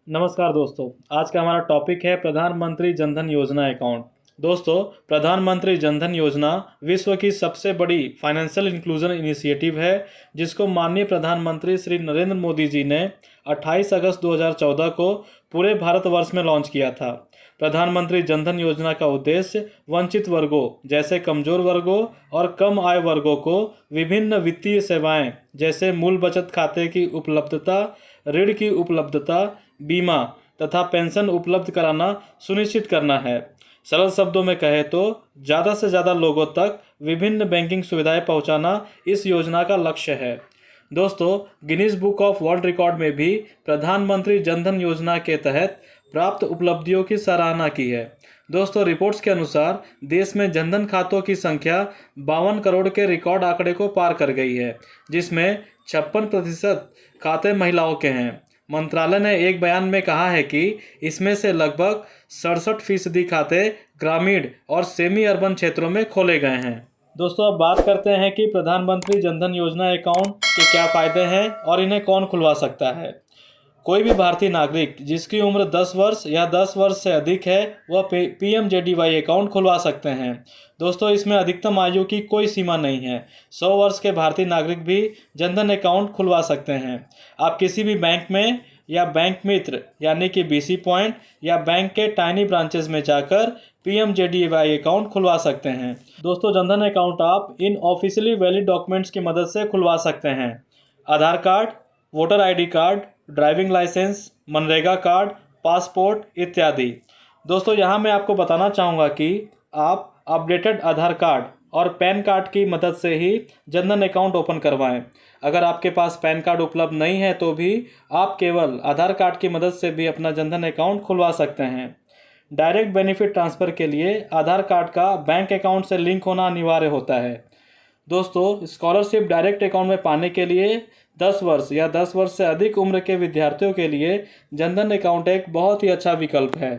नमस्कार दोस्तों। आज का हमारा टॉपिक है प्रधानमंत्री जनधन योजना अकाउंट। दोस्तों, प्रधानमंत्री जनधन योजना विश्व की सबसे बड़ी फाइनेंशियल इंक्लूजन इनिशिएटिव है, जिसको माननीय प्रधानमंत्री श्री नरेंद्र मोदी जी ने 28 अगस्त 2014 को पूरे भारतवर्ष में लॉन्च किया था। प्रधानमंत्री जनधन योजना का उद्देश्य वंचित वर्गों जैसे कमजोर वर्गों और कम आय वर्गों को विभिन्न वित्तीय सेवाएं जैसे मूल बचत खाते की उपलब्धता, ऋण की उपलब्धता, बीमा तथा पेंशन उपलब्ध कराना सुनिश्चित करना है। सरल शब्दों में कहे तो ज़्यादा से ज़्यादा लोगों तक विभिन्न बैंकिंग सुविधाएं पहुंचाना इस योजना का लक्ष्य है। दोस्तों, Guinness book of world record में भी प्रधानमंत्री जनधन योजना के तहत प्राप्त उपलब्धियों की सराहना की है। दोस्तों, रिपोर्ट्स के अनुसार देश में जनधन खातों की संख्या 52 करोड़ के रिकॉर्ड आंकड़े को पार कर गई है, जिसमें 56% खाते महिलाओं के हैं। मंत्रालय ने एक बयान में कहा है कि इसमें से लगभग 67% खाते ग्रामीण और सेमी अर्बन क्षेत्रों में खोले गए हैं। दोस्तों, अब बात करते हैं कि प्रधानमंत्री जनधन योजना अकाउंट के क्या फ़ायदे हैं और इन्हें कौन खुलवा सकता है। कोई भी भारतीय नागरिक जिसकी उम्र 10 वर्ष या 10 वर्ष से अधिक है वह PMJDY अकाउंट खुलवा सकते हैं। दोस्तों, इसमें अधिकतम आयु की कोई सीमा नहीं है। 100 वर्ष के भारतीय नागरिक भी जनधन अकाउंट खुलवा सकते हैं। आप किसी भी बैंक में या बैंक मित्र यानी कि BC पॉइंट या बैंक के टाइनी ब्रांचेस में जाकर PMJDY अकाउंट खुलवा सकते हैं। दोस्तों, जनधन अकाउंट आप इन ऑफिशियली वैलिड डॉक्यूमेंट्स की मदद से खुलवा सकते हैं। Aadhaar card, voter ID card, driving licence, MNREGA card, passport इत्यादि। दोस्तों, यहाँ मैं आपको बताना चाहूँगा कि आप अपडेटेड आधार कार्ड और पैन कार्ड की मदद से ही जनधन अकाउंट ओपन करवाएं। अगर आपके पास पैन कार्ड उपलब्ध नहीं है तो भी आप केवल आधार कार्ड की मदद से भी अपना जनधन अकाउंट खुलवा सकते हैं। डायरेक्ट बेनिफिट ट्रांसफ़र के लिए आधार कार्ड का बैंक अकाउंट से लिंक होना अनिवार्य होता है। दोस्तों, स्कॉलरशिप डायरेक्ट अकाउंट में पाने के लिए 10 वर्ष या 10 वर्ष से अधिक उम्र के विद्यार्थियों के लिए जनधन अकाउंट एक बहुत ही अच्छा विकल्प है।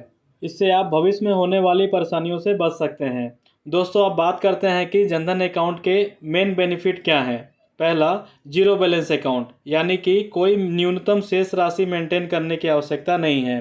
इससे आप भविष्य में होने वाली परेशानियों से बच सकते हैं। दोस्तों, अब बात करते हैं कि जनधन अकाउंट के मेन बेनिफिट क्या हैं। पहला, जीरो बैलेंस अकाउंट, यानी कि कोई न्यूनतम शेष राशि मेंटेन करने की आवश्यकता नहीं है।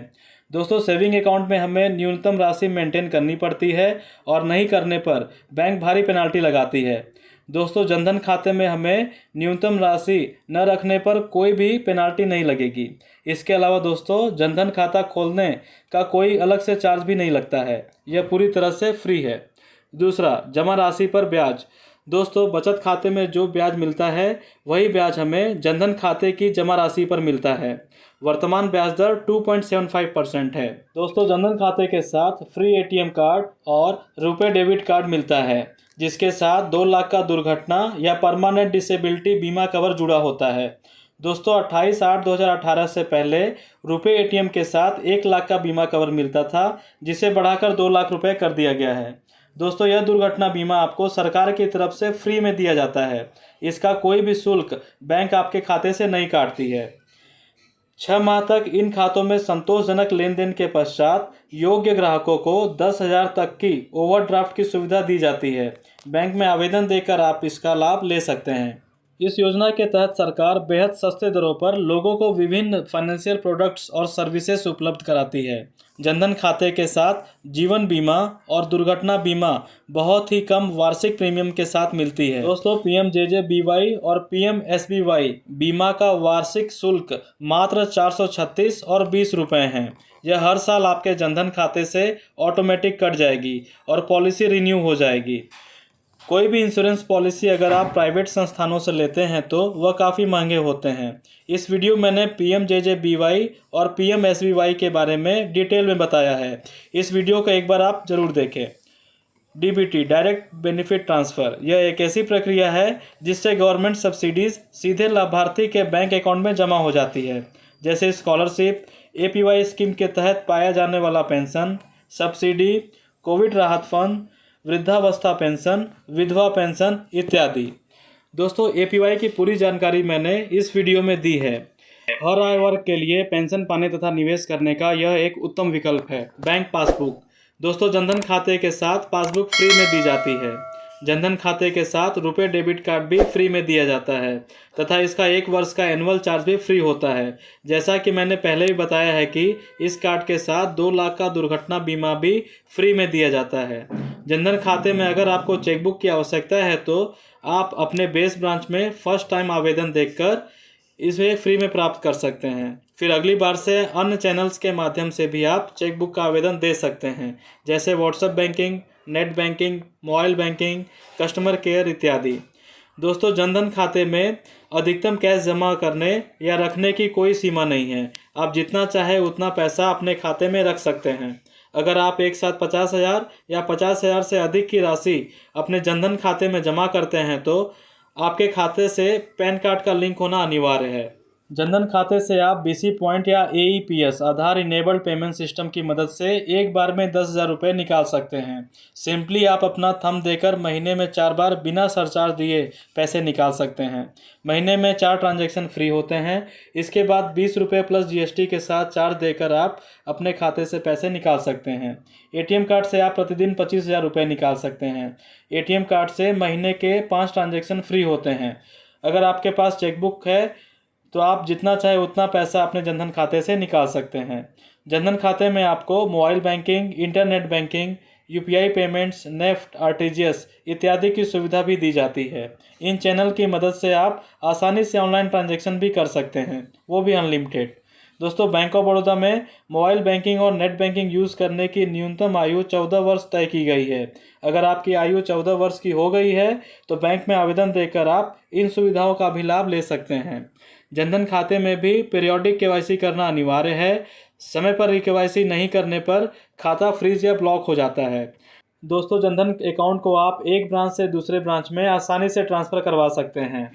दोस्तों, सेविंग अकाउंट में हमें न्यूनतम राशि मेंटेन करनी पड़ती है और नहीं करने पर बैंक भारी पेनाल्टी लगाती है। दोस्तों, जनधन खाते में हमें न्यूनतम राशि न रखने पर कोई भी पेनाल्टी नहीं लगेगी। इसके अलावा दोस्तों, जनधन खाता खोलने का कोई अलग से चार्ज भी नहीं लगता है, यह पूरी तरह से फ्री है। दूसरा, जमा राशि पर ब्याज। दोस्तों, बचत खाते में जो ब्याज मिलता है वही ब्याज हमें जनधन खाते की जमा राशि पर मिलता है। वर्तमान ब्याज दर 2.75% है। दोस्तों, जनधन खाते के साथ फ्री ATM कार्ड और रुपए डेबिट कार्ड मिलता है, जिसके साथ 2 लाख का दुर्घटना या परमानेंट डिसेबिलिटी बीमा कवर जुड़ा होता है। दोस्तों, 28/8/2018 से पहले रुपए ATM के साथ 1 लाख का बीमा कवर मिलता था, जिसे बढ़ाकर 2 लाख रुपए कर दिया गया है। दोस्तों, यह दुर्घटना बीमा आपको सरकार की तरफ से फ्री में दिया जाता है। इसका कोई भी शुल्क बैंक आपके खाते से नहीं काटती है। 6 माह तक इन खातों में संतोषजनक लेन देन के पश्चात योग्य ग्राहकों को 10,000 तक की ओवरड्राफ्ट की सुविधा दी जाती है। बैंक में आवेदन देकर आप इसका लाभ ले सकते हैं। इस योजना के तहत सरकार बेहद सस्ते दरों पर लोगों को विभिन्न फाइनेंशियल प्रोडक्ट्स और सर्विसेज उपलब्ध कराती है। जनधन खाते के साथ जीवन बीमा और दुर्घटना बीमा बहुत ही कम वार्षिक प्रीमियम के साथ मिलती है। दोस्तों, PMJJBY और PMSBY बीमा का वार्षिक शुल्क मात्र 436 और 20 रुपये हैं। यह हर साल आपके जनधन खाते से ऑटोमेटिक कट जाएगी और पॉलिसी रिन्यू हो जाएगी। कोई भी इंश्योरेंस पॉलिसी अगर आप प्राइवेट संस्थानों से लेते हैं तो वह काफ़ी महंगे होते हैं। इस वीडियो मैंने PMJJBY और PMSBY के बारे में डिटेल में बताया है। इस वीडियो को एक बार आप ज़रूर देखें। DBT, डायरेक्ट बेनिफिट ट्रांसफ़र, यह एक ऐसी प्रक्रिया है जिससे गवर्नमेंट सब्सिडीज़ सीधे लाभार्थी के बैंक अकाउंट में जमा हो जाती है, जैसे स्कॉलरशिप, APY स्कीम के तहत पाया जाने वाला पेंशन, सब्सिडी, कोविड राहत फंड, वृद्धावस्था पेंशन, विधवा पेंशन इत्यादि। दोस्तों, APY की पूरी जानकारी मैंने इस वीडियो में दी है। हर आय वर्ग के लिए पेंशन पाने तथा निवेश करने का यह एक उत्तम विकल्प है। Bank passbook. दोस्तों, जनधन खाते के साथ पासबुक फ्री में दी जाती है। जनधन खाते के साथ रुपए डेबिट कार्ड भी फ्री में दिया जाता है तथा इसका 1 वर्ष का एनुअल चार्ज भी फ्री होता है। जैसा कि मैंने पहले भी बताया है कि इस कार्ड के साथ 2 लाख का दुर्घटना बीमा भी फ्री में दिया जाता है। जनधन खाते में अगर आपको चेकबुक की आवश्यकता है तो आप अपने बेस ब्रांच में फर्स्ट टाइम आवेदन देखकर इसे फ्री में प्राप्त कर सकते हैं। फिर अगली बार से अन्य चैनल्स के माध्यम से भी आप चेकबुक का आवेदन दे सकते हैं, जैसे WhatsApp banking, net banking, mobile banking, customer care इत्यादि। दोस्तों, जनधन खाते में अधिकतम कैश जमा करने या रखने की कोई सीमा नहीं है। आप जितना चाहे उतना पैसा अपने खाते में रख सकते हैं। अगर आप एक साथ 50,000 या 50,000 से अधिक की राशि अपने जनधन खाते में जमा करते हैं तो आपके खाते से पैन कार्ड का लिंक होना अनिवार्य है। जनधन खाते से आप BC पॉइंट या AEPS आधार इनेबल्ड पेमेंट सिस्टम की मदद से एक बार में 10,000 रुपये निकाल सकते हैं। सिंपली आप अपना थंब देकर महीने में 4 बार बिना सरचार्ज दिए पैसे निकाल सकते हैं। महीने में 4 ट्रांजैक्शन फ्री होते हैं। इसके बाद 20 रुपये प्लस GST के साथ चार्ज देकर आप अपने खाते से पैसे निकाल सकते हैं। ATM कार्ड से आप प्रतिदिन 25,000 रुपये निकाल सकते हैं। ATM कार्ड से महीने के 5 ट्रांजैक्शन फ्री होते हैं। अगर आपके पास चेकबुक है तो आप जितना चाहे उतना पैसा अपने जनधन खाते से निकाल सकते हैं। जनधन खाते में आपको mobile banking, internet banking, UPI payments, NEFT, RTGS इत्यादि की सुविधा भी दी जाती है। इन चैनल की मदद से आप आसानी से ऑनलाइन ट्रांजैक्शन भी कर सकते हैं, वो भी अनलिमिटेड। दोस्तों, बैंक ऑफ बड़ौदा में मोबाइल बैंकिंग और नेट बैंकिंग यूज़ करने की न्यूनतम आयु 14 वर्ष तय की गई है। अगर आपकी आयु 14 वर्ष की हो गई है तो बैंक में आवेदन देकर आप इन सुविधाओं का भी लाभ ले सकते हैं। जनधन खाते में भी पीरियोडिक KYC करना अनिवार्य है। समय पर KYC नहीं करने पर खाता फ्रीज या ब्लॉक हो जाता है। दोस्तों, जनधन अकाउंट को आप एक ब्रांच से दूसरे ब्रांच में आसानी से ट्रांसफ़र करवा सकते हैं।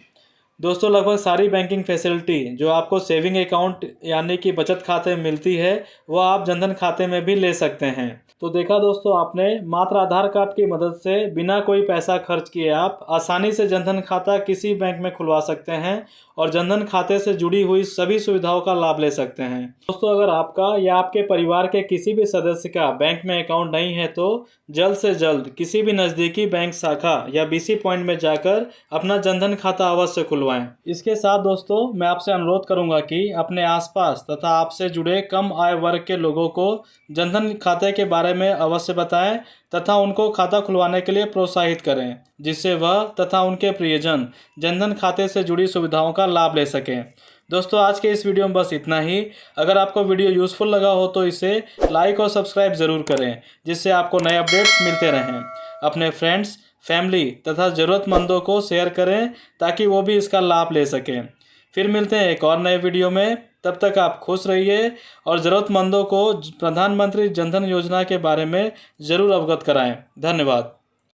दोस्तों, लगभग सारी बैंकिंग फैसिलिटी जो आपको सेविंग अकाउंट यानी कि बचत खाते में मिलती है वह आप जनधन खाते में भी ले सकते हैं। तो देखा दोस्तों, आपने मात्र आधार कार्ड की मदद से बिना कोई पैसा खर्च किए आप आसानी से जनधन खाता किसी बैंक में खुलवा सकते हैं और जनधन खाते से जुड़ी हुई सभी सुविधाओं का लाभ ले सकते हैं। दोस्तों, अगर आपका या आपके परिवार के किसी भी सदस्य का बैंक में अकाउंट नहीं है तो जल्द से जल्द किसी भी नज़दीकी बैंक शाखा या BC पॉइंट में जाकर अपना जनधन खाता अवश्य खुलवाएं। इसके साथ दोस्तों, मैं आपसे अनुरोध करूंगा कि अपने आसपास तथा आपसे जुड़े कम आय वर्ग के लोगों को जनधन खाते के बारे में अवश्य बताएं तथा उनको खाता खुलवाने के लिए प्रोत्साहित करें, जिससे वह तथा उनके प्रियजन जनधन खाते से जुड़ी सुविधाओं का लाभ ले सकें। दोस्तों, आज के इस वीडियो में बस इतना ही। अगर आपको वीडियो यूज़फुल लगा हो तो इसे लाइक और सब्सक्राइब ज़रूर करें, जिससे आपको नए अपडेट्स मिलते रहें। अपने फ्रेंड्स, फैमिली तथा ज़रूरतमंदों को शेयर करें ताकि वो भी इसका लाभ ले सकें। फिर मिलते हैं एक और नए वीडियो में। तब तक आप खुश रहिए और ज़रूरतमंदों को प्रधानमंत्री जनधन योजना के बारे में ज़रूर अवगत कराएं। धन्यवाद।